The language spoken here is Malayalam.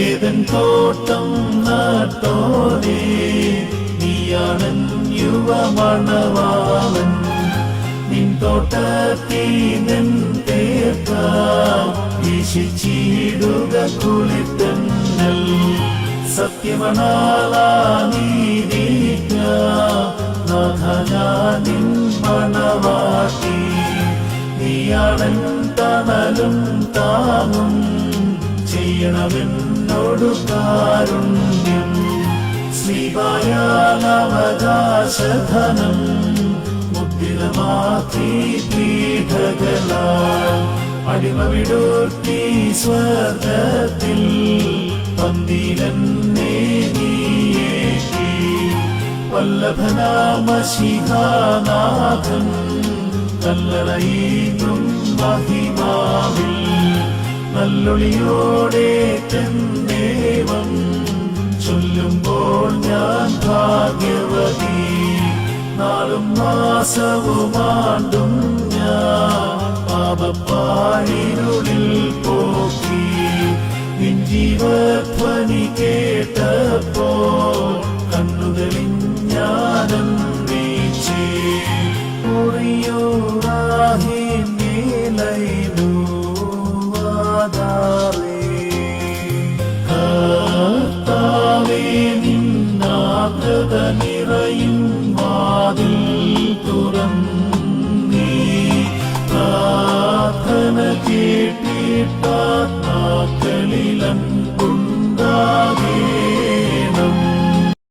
ഏതൻ തോട്ടം നട്ടോനേ, നീയാണൻ യുവമണവാളൻ. നിൻ തോട്ടത്തിനൻ തേർക്കാം വീശിച്ചിടുക കുളിത്തന്നൽ. സത്യമണാളാ നീതിജ്ഞ നാഥ ഞാൻ നിൻ മണവാട്ടി. നീയാണൻ തണലും താങ്ങും ചെയ്യണമെന്നോടു കാരുണ്യം. ശ്രീവായാലവകാശധനം മുദ്രിതമാക്കി പീഠകളാൽ അടിമ വിടുത്തി സ്വർഗത്തിൽ പന്തിരന്നേ നീയേറ്റി. വല്ലഭനാമശിഹാനാഥൻ കല്ലറയിലും മഹിമാവിൽ നല്ലൊളിയോടെ തന്നേവം ചൊല്ലുമ്പോൾ ഞാൻ ഭാഗ്യവതി. നാളും മാസവുമാണ്ടും ഞാൻ പാപപ്പാഴിനുള്ളിൽ പോക്കി. നിൻ ജീവധ്വനി കേട്ടപ്പോൾ കണ്ണുകളിൽ ഞാനും വീഴ്ചേ. കർത്താവേ നിന്നാകൃത നിറയും വാതിൽ തുറന്നീ. പ്രാർത്ഥന കേട്ടിട്ടാത്മാക്കളിലൻ